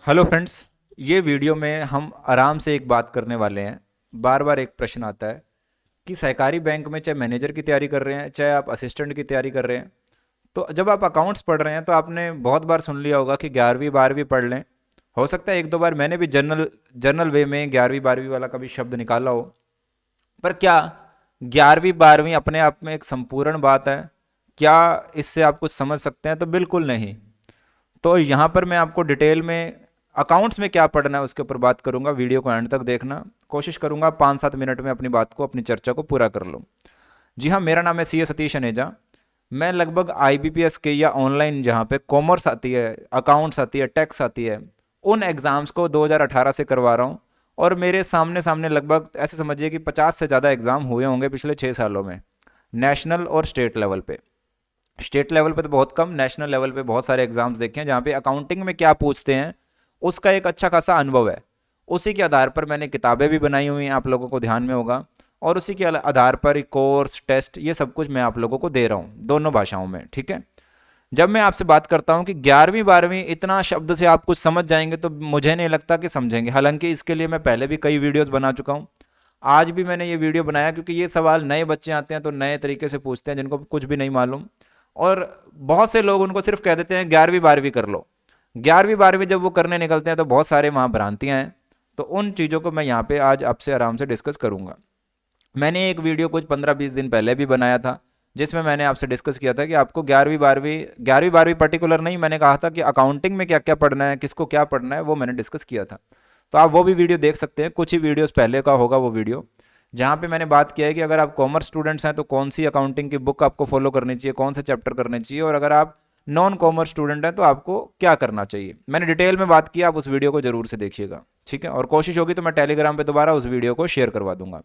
Hello friends. ये video में हम आराम से एक बात करने वाले हैं। बार बार एक प्रश्न आता है कि सहकारी बैंक में चाहे मैनेजर की तैयारी कर रहे हैं चाहे आप असिस्टेंट की तैयारी कर रहे हैं, तो जब आप अकाउंट्स पढ़ रहे हैं तो आपने बहुत बार सुन लिया होगा कि 11वीं 12वीं पढ़ लें। हो सकता है एक दो बार मैंने भी जनरल जनरल वे में 11वीं 12वीं वाला कभी शब्द निकाला हो, पर क्या 11वीं 12वीं अपने आप में एक संपूर्ण बात है? क्या इससे आप कुछ समझ सकते हैं? तो बिल्कुल नहीं। तो यहाँ पर मैं आपको डिटेल में अकाउंट्स में क्या पढ़ना है उसके ऊपर बात करूंगा। वीडियो को एंड तक देखना, कोशिश करूंगा 5-7 मिनट में अपनी बात को, अपनी चर्चा को पूरा कर लूँ। जी हाँ, मेरा नाम है सी ए सतीश अनेजा। मैं लगभग IBPS के या ऑनलाइन जहाँ पे कॉमर्स आती है, अकाउंट्स आती है, टैक्स आती है, उन एग्ज़ाम्स को 2018 से करवा रहा हूँ। और मेरे सामने सामने लगभग ऐसे समझिए कि 50 से ज़्यादा एग्ज़ाम हुए होंगे पिछले 6 सालों में, नेशनल और स्टेट लेवल पे। स्टेट लेवल पे तो बहुत कम, नेशनल लेवल पे बहुत सारे एग्जाम्स देखे हैं जहाँ पे अकाउंटिंग में क्या पूछते हैं उसका एक अच्छा खासा अनुभव है। उसी के आधार पर मैंने किताबें भी बनाई हुई हैं, आप लोगों को ध्यान में होगा, और उसी के आधार पर कोर्स टेस्ट ये सब कुछ मैं आप लोगों को दे रहा हूँ दोनों भाषाओं में। ठीक है। जब मैं आपसे बात करता हूँ कि 11वीं 12वीं इतना शब्द से आप कुछ समझ जाएंगे, तो मुझे नहीं लगता कि समझेंगे। हालांकि इसके लिए मैं पहले भी कई वीडियोस बना चुका हूँ। आज भी मैंने ये वीडियो बनाया क्योंकि ये सवाल नए बच्चे आते हैं तो नए तरीके से पूछते हैं जिनको कुछ भी नहीं मालूम। और बहुत से लोग उनको सिर्फ कह देते हैं 11वीं 12वीं कर लो। 11वीं 12वीं जब वो करने निकलते हैं तो बहुत सारे वहाँ भ्रांतियाँ हैं। तो उन चीज़ों को मैं यहाँ पे आज आपसे आराम से डिस्कस करूँगा। मैंने एक वीडियो कुछ 15-20 दिन पहले भी बनाया था जिसमें मैंने आपसे डिस्कस किया था कि आपको 11वीं 12वीं पर्टिकुलर नहीं, मैंने कहा था कि अकाउंटिंग में क्या क्या पढ़ना है, किसको क्या पढ़ना है, वो मैंने डिस्कस किया था। तो आप वो भी वीडियो देख सकते हैं, कुछ ही वीडियोस पहले का होगा वो वीडियो, जहाँ पे मैंने बात किया है कि अगर आप कॉमर्स स्टूडेंट्स हैं तो कौन सी अकाउंटिंग की बुक आपको फॉलो करनी चाहिए, कौन से चैप्टर करने चाहिए, और अगर आप नॉन कॉमर्स स्टूडेंट हैं तो आपको क्या करना चाहिए। मैंने डिटेल में बात की, आप उस वीडियो को जरूर से देखिएगा। ठीक है। और कोशिश होगी तो मैं टेलीग्राम पे दोबारा उस वीडियो को शेयर करवा दूंगा।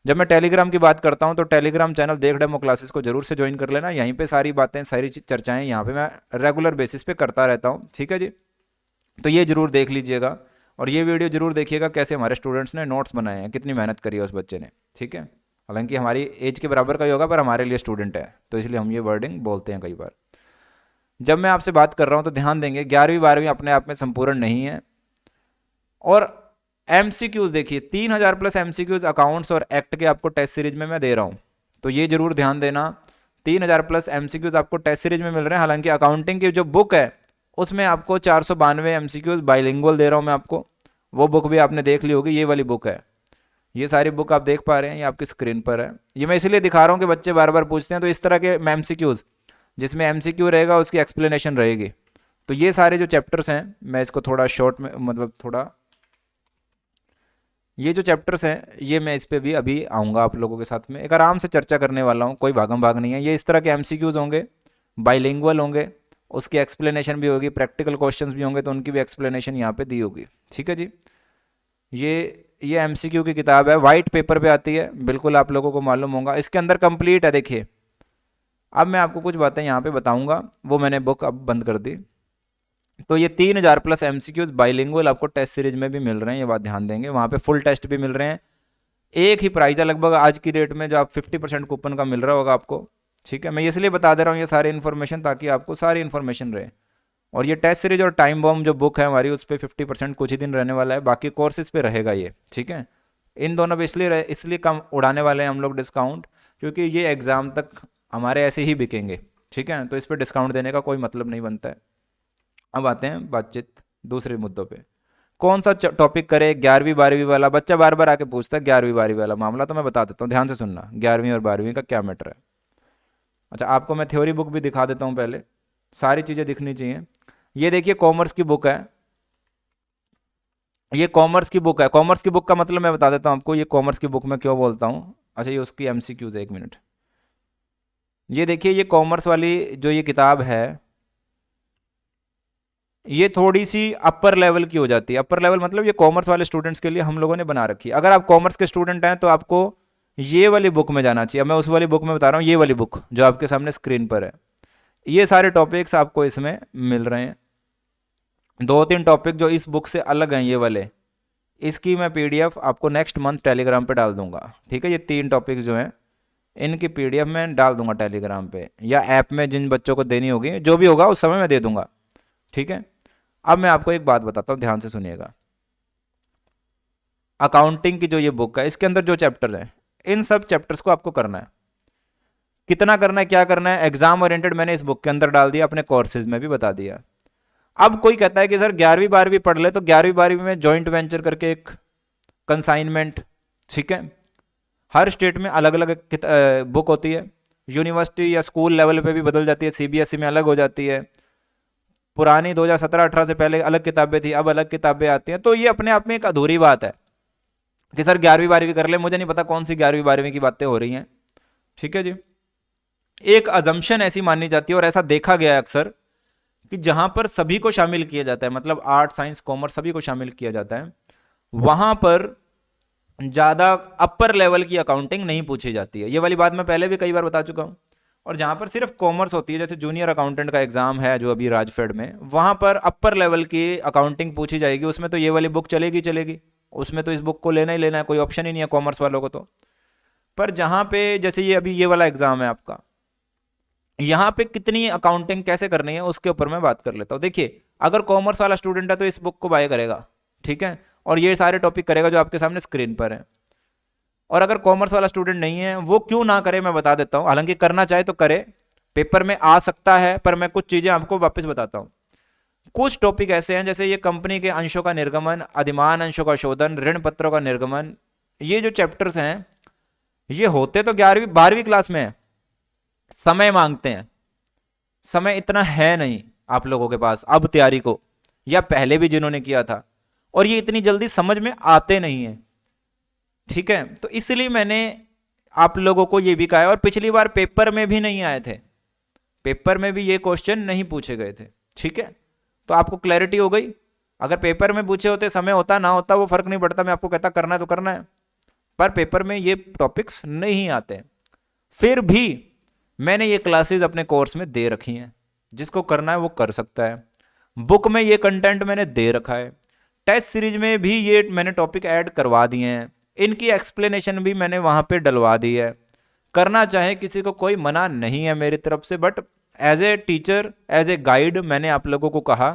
जब मैं टेलीग्राम की बात करता हूं तो टेलीग्राम चैनल देख डेमो क्लासेस को जरूर से ज्वाइन कर लेना। यहीं पे सारी बातें, सारी चर्चाएं यहाँ पे मैं रेगुलर बेसिस पे करता रहता हूँ। ठीक है जी। तो ये जरूर देख लीजिएगा और ये वीडियो जरूर देखिएगा कैसे हमारे स्टूडेंट्स ने नोट्स बनाए हैं, कितनी मेहनत करी है उस बच्चे ने। ठीक है। हालांकि हमारी एज के बराबर का ही होगा पर हमारे लिए स्टूडेंट है तो इसलिए हम ये वर्डिंग बोलते हैं कई बार। जब मैं आपसे बात कर रहा हूँ तो ध्यान देंगे 11वीं 12वीं अपने आप में संपूर्ण नहीं है। और MCQs देखिए, 3000+ MCQs अकाउंट्स और एक्ट के आपको टेस्ट सीरीज में मैं दे रहा हूँ, तो ये जरूर ध्यान देना। 3000+ MCQs आपको टेस्ट सीरीज में मिल रहे हैं। हालांकि अकाउंटिंग की जो बुक है उसमें आपको 492 MCQs बाइलिंगुअल दे रहा हूँ मैं आपको। वो बुक भी आपने देख ली होगी, ये वाली बुक है। ये सारी बुक आप देख पा रहे हैं, ये आपकी स्क्रीन पर है। ये मैं इसलिए दिखा रहा हूँ कि बच्चे बार बार पूछते हैं, तो इस तरह के MCQs जिसमें MCQ रहेगा उसकी एक्सप्लेनेशन रहेगी। तो ये सारे जो चैप्टर्स हैं मैं इसको थोड़ा शॉर्ट में, मतलब थोड़ा, ये जो चैप्टर्स हैं ये मैं इस पे भी अभी आऊँगा आप लोगों के साथ में, एक आराम से चर्चा करने वाला हूँ, कोई भागम भाग नहीं है। ये इस तरह के MCQs होंगे, बाइलिंगुअल होंगे, उसकी एक्सप्लेनेशन भी होगी, प्रैक्टिकल क्वेश्चंस भी होंगे तो उनकी भी एक्सप्लेनेशन यहाँ पे दी होगी। ठीक है जी। ये MCQ की किताब है, वाइट पेपर पे आती है, बिल्कुल आप लोगों को मालूम होगा। इसके अंदर कंप्लीट है, देखिए। अब मैं आपको कुछ बातें यहाँ पे बताऊँगा, वो मैंने बुक अब बंद कर दी। तो ये 3000+ MCQs बाइलिंगुअल आपको टेस्ट सीरीज में भी मिल रहे हैं, ये बात ध्यान देंगे। वहाँ पे फुल टेस्ट भी मिल रहे हैं, एक ही प्राइस है लगभग आज की डेट में, जो आप 50% कूपन का मिल रहा होगा आपको। ठीक है। मैं इसलिए बता दे रहा हूँ ये सारी इन्फॉर्मेशन ताकि आपको सारी इन्फॉर्मेशन रहे। और ये टेस्ट सीरीज और टाइम बॉम्ब जो बुक है हमारी उस पर 50% कुछ ही दिन रहने वाला है, बाकी कोर्सेज पे रहेगा ये। ठीक है। इन दोनों पे इसलिए कम उड़ाने वाले हैं हम लोग डिस्काउंट, क्योंकि ये एग्ज़ाम तक हमारे ऐसे ही बिकेंगे। ठीक है। तो इस पर डिस्काउंट देने का कोई मतलब नहीं बनता है। अब आते हैं बातचीत दूसरे मुद्दों पे। कौन सा टॉपिक करे? 11वीं 12वीं वाला बच्चा बार बार आके पूछता है 11वीं 12वीं वाला मामला, तो मैं बता देता हूँ, ध्यान से सुनना 11वीं और 12वीं का क्या मैटर है। अच्छा, आपको मैं थ्योरी बुक भी दिखा देता हूँ, पहले सारी चीज़ें दिखनी चाहिए। ये देखिए कॉमर्स की बुक है, ये कॉमर्स की बुक है। कॉमर्स की बुक का मतलब मैं बता देता हूँ आपको, ये कॉमर्स की बुक मैं क्यों बोलता हूँ। अच्छा, ये उसकी MCQs है, 1 मिनट। ये देखिए, ये कॉमर्स वाली जो ये किताब है ये थोड़ी सी अपर लेवल की हो जाती है। अपर लेवल मतलब ये कॉमर्स वाले स्टूडेंट्स के लिए हम लोगों ने बना रखी है। अगर आप कॉमर्स के स्टूडेंट हैं तो आपको ये वाली बुक में जाना चाहिए। मैं उस वाली बुक में बता रहा हूँ, ये वाली बुक जो आपके सामने स्क्रीन पर है। ये सारे टॉपिक्स आपको इसमें मिल रहे हैं। 2-3 टॉपिक जो इस बुक से अलग हैं ये वाले, इसकी मैं PDF आपको नेक्स्ट मंथ टेलीग्राम पे डाल दूंगा। ठीक है। ये 3 टॉपिक जो हैं इनकी PDF मैं डाल दूंगा टेलीग्राम पे या ऐप में, जिन बच्चों को देनी होगी, जो भी होगा उस समय मैं दे दूंगा। ठीक है। अब मैं आपको एक बात बताता हूँ, ध्यान से सुनिएगा। अकाउंटिंग की जो ये बुक है, इसके अंदर जो चैप्टर है, इन सब चैप्टर्स को आपको करना है। कितना करना है, क्या करना है, एग्जाम ओरिएंटेड मैंने इस बुक के अंदर डाल दिया, अपने कोर्सेज में भी बता दिया। अब कोई कहता है कि सर 11वीं 12वीं पढ़ ले, तो 11वीं 12वीं में जॉइंट वेंचर करके एक कंसाइनमेंट, ठीक है, हर स्टेट में अलग अलग बुक होती है, यूनिवर्सिटी या स्कूल लेवल पे भी बदल जाती है, सीबीएसई में अलग हो जाती है, पुरानी 2017-18 से पहले अलग किताबें थी, अब अलग किताबें आती हैं। तो ये अपने आप में एक अधूरी बात है कि सर 11वीं 12वीं कर ले, मुझे नहीं पता कौन सी 11वीं 12वीं की बातें हो रही हैं, ठीक है जी। एक अजम्पशन ऐसी मानी जाती है और ऐसा देखा गया है अक्सर कि जहां पर सभी को शामिल किया जाता है, मतलब आर्ट साइंस कॉमर्स सभी को शामिल किया जाता है, वहां पर ज़्यादा अपर लेवल की अकाउंटिंग नहीं पूछी जाती है। ये वाली बात मैं पहले भी कई बार बता चुका हूँ। और जहाँ पर सिर्फ कॉमर्स होती है, जैसे जूनियर अकाउंटेंट का एग्जाम है जो अभी राजफेड में, वहाँ पर अपर लेवल की अकाउंटिंग पूछी जाएगी, उसमें तो ये वाली बुक चलेगी चलेगी, उसमें तो इस बुक को लेना ही लेना है, कोई ऑप्शन ही नहीं है कॉमर्स वालों को तो। पर जहाँ पे जैसे ये अभी ये वाला एग्जाम है आपका, यहाँ पे कितनी अकाउंटिंग कैसे करनी है उसके ऊपर मैं बात कर लेता हूँ। देखिए, अगर कॉमर्स वाला स्टूडेंट है तो इस बुक को बाय करेगा, ठीक है, और ये सारे टॉपिक करेगा जो आपके सामने स्क्रीन पर है। और अगर कॉमर्स वाला स्टूडेंट नहीं है, वो क्यों ना करे मैं बता देता हूँ, हालांकि करना चाहे तो करे, पेपर में आ सकता है, पर मैं कुछ चीज़ें आपको वापस बताता हूँ। कुछ टॉपिक ऐसे हैं जैसे ये कंपनी के अंशों का निर्गमन, अधिमान अंशों का शोधन, ऋण पत्रों का निर्गमन, ये जो चैप्टर्स हैं ये होते तो 11वीं 12वीं क्लास में है, समय मांगते हैं, समय इतना है नहीं आप लोगों के पास अब तैयारी को, या पहले भी जिन्होंने किया था, और ये इतनी जल्दी समझ में आते नहीं है, ठीक है। तो इसलिए मैंने आप लोगों को ये भी कहा है, और पिछली बार पेपर में भी नहीं आए थे, पेपर में भी ये क्वेश्चन नहीं पूछे गए थे, ठीक है। तो आपको क्लैरिटी हो गई। अगर पेपर में पूछे होते, समय होता ना होता वो फर्क नहीं पड़ता, मैं आपको कहता करना है तो करना है, पर पेपर में ये टॉपिक्स नहीं आते। फिर भी मैंने ये क्लासेस अपने कोर्स में दे रखी हैं, जिसको करना है वो कर सकता है। बुक में ये कंटेंट मैंने दे रखा है, टेस्ट सीरीज में भी ये मैंने टॉपिक ऐड करवा दिए हैं, इनकी एक्सप्लेनेशन भी मैंने वहाँ पे डलवा दी है। करना चाहे किसी को कोई मना नहीं है मेरी तरफ से, but as a teacher, as a guide मैंने आप लोगों को कहा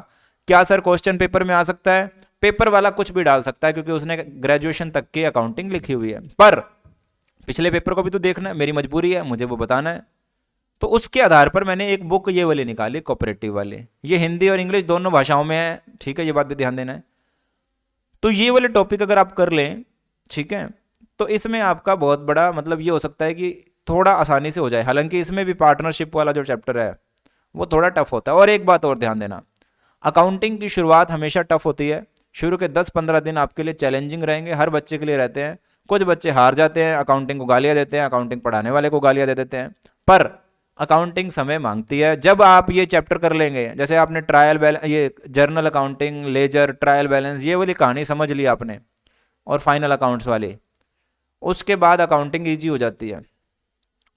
क्या सर क्वेश्चन पेपर में आ सकता है, पेपर वाला कुछ भी डाल सकता है क्योंकि उसने ग्रेजुएशन तक की अकाउंटिंग लिखी हुई है, पर पिछले पेपर को भी तो देखना है, मेरी मजबूरी है, मुझे वो बताना है। तो उसके आधार पर मैंने एक बुक ये वाली निकाली, कोऑपरेटिव वाली, ये हिंदी और इंग्लिश दोनों भाषाओं में है, ठीक है, ये बात भी ध्यान देना है। तो ये वाले टॉपिक अगर आप कर लें, ठीक है, तो इसमें आपका बहुत बड़ा मतलब ये हो सकता है कि थोड़ा आसानी से हो जाए। हालांकि इसमें भी पार्टनरशिप वाला जो चैप्टर है वो थोड़ा टफ होता है। और एक बात और ध्यान देना, अकाउंटिंग की शुरुआत हमेशा टफ होती है, शुरू के 10-15 दिन आपके लिए चैलेंजिंग रहेंगे, हर बच्चे के लिए रहते हैं। कुछ बच्चे हार जाते हैं, अकाउंटिंग को गालियाँ देते हैं, अकाउंटिंग पढ़ाने वाले को गालियाँ दे देते हैं, पर अकाउंटिंग समय मांगती है। जब आप ये चैप्टर कर लेंगे, जैसे आपने ट्रायल बैलेंस, ये journal accounting, ledger, trial balance, ये वाली कहानी समझ ली आपने, और फाइनल अकाउंट्स वाली, उसके बाद अकाउंटिंग ईजी हो जाती है।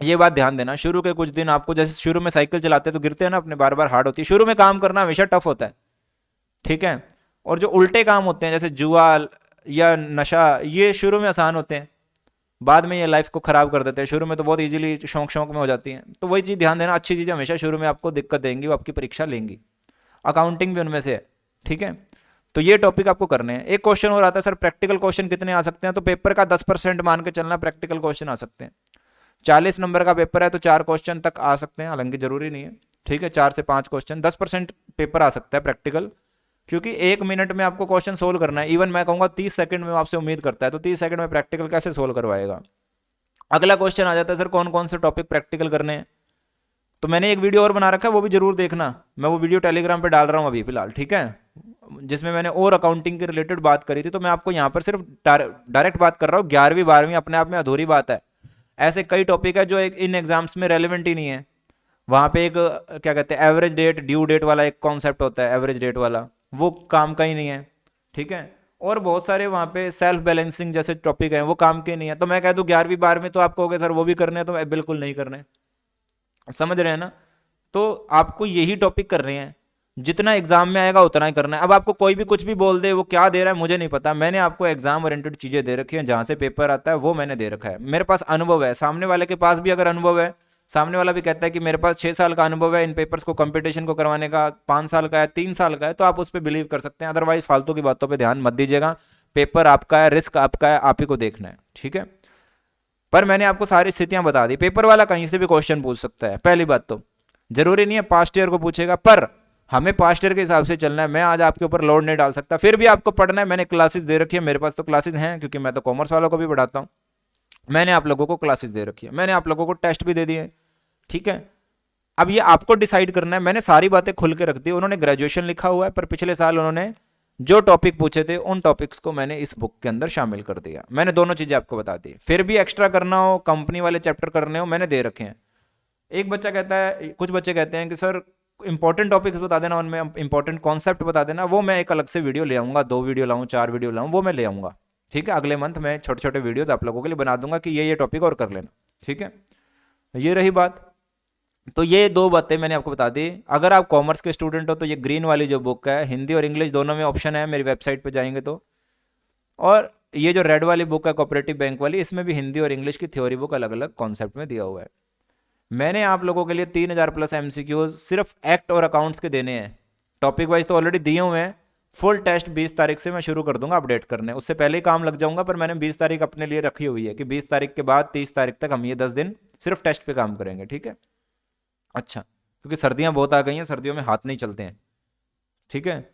ये बात ध्यान देना, शुरू के कुछ दिन आपको, जैसे शुरू में साइकिल चलाते हैं तो गिरते हैं ना अपने, बार बार हार्ड होती है, शुरू में काम करना हमेशा टफ होता है, ठीक है। और जो उल्टे काम होते हैं जैसे जुआ या नशा, ये शुरू में आसान होते हैं, बाद में ये लाइफ को ख़राब कर देते हैं। शुरू में तो बहुत इजीली शौक शौक में हो जाती हैं। तो वही चीज़ ध्यान देना, अच्छी चीज़ें हमेशा शुरू में आपको दिक्कत देंगी, वो आपकी परीक्षा लेंगी, अकाउंटिंग भी उनमें से है, ठीक है। तो ये टॉपिक आपको करने हैं। एक क्वेश्चन और आता है सर प्रैक्टिकल क्वेश्चन कितने आ सकते हैं, तो पेपर का 10% मान के चलना, प्रैक्टिकल क्वेश्चन आ सकते हैं। 40 नंबर का पेपर है तो 4 क्वेश्चन तक आ सकते हैं, हालांकि जरूरी नहीं है, ठीक है, 4 से 5 क्वेश्चन, 10% पेपर आ सकता है प्रैक्टिकल, क्योंकि 1 मिनट में आपको क्वेश्चन सोल्व करना है। इवन मैं कहूँगा 30 सेकंड में आपसे उम्मीद करता है, तो 30 सेकंड में प्रैक्टिकल कैसे सोल्व करवाएगा। अगला क्वेश्चन आ जाता है सर कौन कौन से टॉपिक प्रैक्टिकल करने हैं, तो मैंने एक वीडियो और बना रखा है, वो भी जरूर देखना, मैं वो वीडियो टेलीग्राम पे डाल रहा हूँ अभी फिलहाल, ठीक है, जिसमें मैंने और अकाउंटिंग के रिलेटेड बात करी थी। तो मैं आपको यहाँ पर सिर्फ डायरेक्ट बात कर रहा हूँ, 11वीं 12वीं अपने आप में अधूरी बात है। ऐसे कई टॉपिक है जो एक इन एग्जाम्स में रेलिवेंट ही नहीं है। वहाँ पे एक क्या कहते हैं एवरेज डेट, ड्यू डेट वाला एक कॉन्सेप्ट होता है, एवरेज डेट वाला, वो काम का ही नहीं है, ठीक है। और बहुत सारे वहाँ पे सेल्फ बैलेंसिंग जैसे टॉपिक हैं, वो काम के नहीं है। तो मैं कह दूँ 11वीं 12वीं तो आप कहोगे सर वो भी करने हैं, तो बिल्कुल नहीं करने, समझ रहे हैं ना। तो आपको यही टॉपिक कर रहे हैं, जितना एग्जाम में आएगा उतना ही करना है। अब आपको कोई भी कुछ भी बोल दे, वो क्या दे रहा है मुझे नहीं पता, मैंने आपको एग्जाम ओरिएंटेड चीज़ें दे रखी हैं, जहाँ से पेपर आता है वो मैंने दे रखा है। मेरे पास अनुभव है, सामने वाले के पास भी अगर अनुभव है सामने वाला भी कहता है कि मेरे पास 6 साल का अनुभव है इन पेपर्स को कंपटीशन को करवाने का, 5 साल का है, 3 साल का है, तो आप उस पर बिलीव कर सकते हैं। अदरवाइज फालतू की बातों पे ध्यान मत दीजिएगा। पेपर आपका है, रिस्क आपका है, आप ही को देखना है, ठीक है। पर मैंने आपको सारी स्थितियां बता दी। पेपर वाला कहीं से भी क्वेश्चन पूछ सकता है। पहली बात तो जरूरी नहीं है पास्ट ईयर को पूछेगा, पर हमें पास्ट ईयर के हिसाब से चलना है। मैं आज आपके ऊपर लोड नहीं डाल सकता, फिर भी आपको पढ़ना है। मैंने क्लासेस दे रखी है, मेरे पास तो क्लासेस हैं, क्योंकि मैं तो कॉमर्स वालों को भी पढ़ाता हूँ। मैंने आप लोगों को क्लासेस दे रखी है, मैंने आप लोगों को टेस्ट भी दे दिए, ठीक है। अब ये आपको डिसाइड करना है। मैंने सारी बातें खुल के रख दी। उन्होंने ग्रेजुएशन लिखा हुआ है, पर पिछले साल उन्होंने जो टॉपिक पूछे थे उन टॉपिक्स को मैंने इस बुक के अंदर शामिल कर दिया। मैंने दोनों चीजें आपको बता दी। फिर भी एक्स्ट्रा करना हो, कंपनी वाले चैप्टर करने हो, मैंने दे रखे हैं। एक बच्चा कहता है, कुछ बच्चे कहते हैं कि सर इंपॉर्टेंट टॉपिक्स बता देना, उनमें इंपॉर्टेंट कॉन्सेप्ट बता देना। वो मैं एक अलग से वीडियो ले आऊंगा, 2 वीडियो लाऊं, 4 वीडियो लाऊं, वो मैं ले आऊंगा, ठीक है। अगले मंथ मैं छोटे छोटे वीडियोस आप लोगों के लिए बना दूंगा कि ये टॉपिक और कर लेना, ठीक है। ये रही बात। तो ये 2 बातें मैंने आपको बता दी। अगर आप कॉमर्स के स्टूडेंट हो तो ये ग्रीन वाली जो बुक है, हिंदी और इंग्लिश दोनों में ऑप्शन है, मेरी वेबसाइट पे जाएंगे तो। और ये जो रेड वाली बुक है कोऑपरेटिव बैंक वाली, इसमें भी हिंदी और इंग्लिश की थ्योरी बुक अलग अलग कॉन्सेप्ट में दिया हुआ है। मैंने आप लोगों के लिए 3000 प्लस एमसीक्यूज सिर्फ एक्ट और अकाउंट्स के देने हैं। टॉपिक वाइज तो ऑलरेडी दिए हुए हैं। फुल टेस्ट 20 तारीख से मैं शुरू कर दूंगा अपडेट करने, उससे पहले ही काम लग जाऊंगा, पर मैंने 20 तारीख अपने लिए रखी हुई है कि 20 तारीख के बाद 30 तारीख तक हम ये 10 दिन सिर्फ टेस्ट पे काम करेंगे, ठीक है। अच्छा, क्योंकि सर्दियां बहुत आ गई हैं, सर्दियों में हाथ नहीं चलते हैं, ठीक है।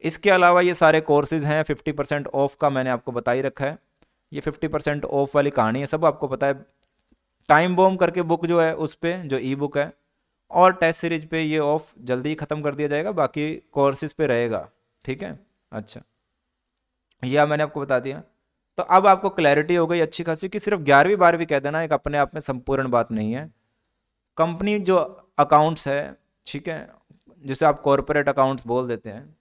इसके अलावा ये सारे कोर्सेज हैं। 50% ऑफ का मैंने आपको बता ही रखा है। ये 50% ऑफ वाली कहानी है, सब आपको पता है। टाइम बॉम्ब करके बुक जो है उस पे जो ई बुक है, और टेस्ट सीरीज पे ये ऑफ जल्दी ही ख़त्म कर दिया जाएगा, बाकी कोर्सेज पे रहेगा, ठीक है। अच्छा, यह मैंने आपको बता दिया। तो अब आपको क्लैरिटी हो गई अच्छी खासी कि सिर्फ 11वीं 12वीं कह देना एक अपने आप में संपूर्ण बात नहीं है। कंपनी जो अकाउंट्स है, ठीक है, जिसे आप कॉरपोरेट अकाउंट्स बोल देते हैं,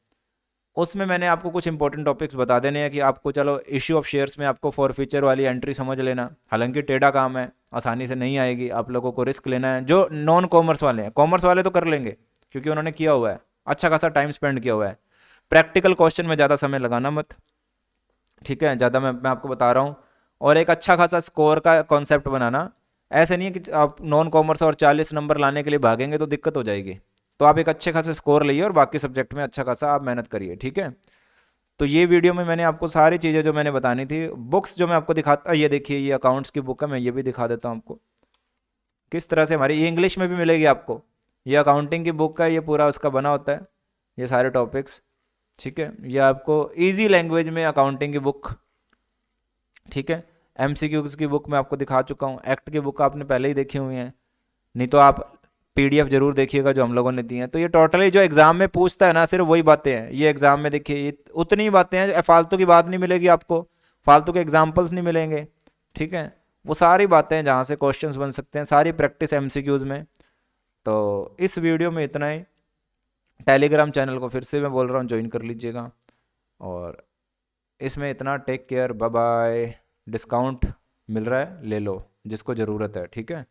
उसमें मैंने आपको कुछ इंपॉर्टेंट टॉपिक्स बता देने हैं कि आपको चलो इश्यू ऑफ शेयर्स में आपको फॉरफीचर वाली एंट्री समझ लेना। हालांकि टेढ़ा काम है, आसानी से नहीं आएगी, आप लोगों को रिस्क लेना है। जो नॉन कॉमर्स वाले हैं, कॉमर्स वाले तो कर लेंगे क्योंकि उन्होंने किया हुआ है, अच्छा खासा टाइम स्पेंड किया हुआ है। प्रैक्टिकल क्वेश्चन में ज़्यादा समय लगाना मत, ठीक है, ज़्यादा मैं आपको बता रहा हूँ। और एक अच्छा खासा स्कोर का कॉन्सेप्ट बनाना। ऐसे नहीं है कि आप नॉन कॉमर्स और 40 नंबर लाने के लिए भागेंगे तो दिक्कत हो जाएगी। तो आप एक अच्छे खासे स्कोर लाइए और बाकी सब्जेक्ट में अच्छा खासा आप मेहनत करिए, ठीक है। तो ये वीडियो में मैंने आपको सारी चीज़ें जो मैंने बतानी थी, बुक्स जो मैं आपको दिखाता, ये देखिए ये अकाउंट्स की बुक है, मैं ये भी दिखा देता हूँ आपको किस तरह से हमारी, ये इंग्लिश में भी मिलेगी आपको। ये अकाउंटिंग की बुक है, ये पूरा उसका बना होता है, ये सारे टॉपिक्स, ठीक है। ये आपको ईजी लैंग्वेज में अकाउंटिंग की बुक, ठीक है। एमसीक्यूज की बुक मैं आपको दिखा चुका हूँ। एक्ट की बुक आपने पहले ही देखी हुई है, नहीं तो आप पीडीएफ जरूर देखिएगा जो हम लोगों ने दी हैं। तो ये टोटली जो एग्जाम में पूछता है ना, सिर्फ वही बातें हैं। ये एग्जाम में देखिए ये उतनी ही बातें हैं, फालतू की बात नहीं मिलेगी आपको, फालतू के एग्जाम्पल्स नहीं मिलेंगे, ठीक है। वो सारी बातें हैं जहाँ से क्वेश्चंस बन सकते हैं, सारी प्रैक्टिस एमसीक्यूज में। तो इस वीडियो में इतना ही। टेलीग्राम चैनल को फिर से मैं बोल रहा हूँ ज्वाइन कर लीजिएगा। और इसमें इतना, take care, bye bye. Discount मिल रहा है, ले लो जिसको ज़रूरत है, ठीक है।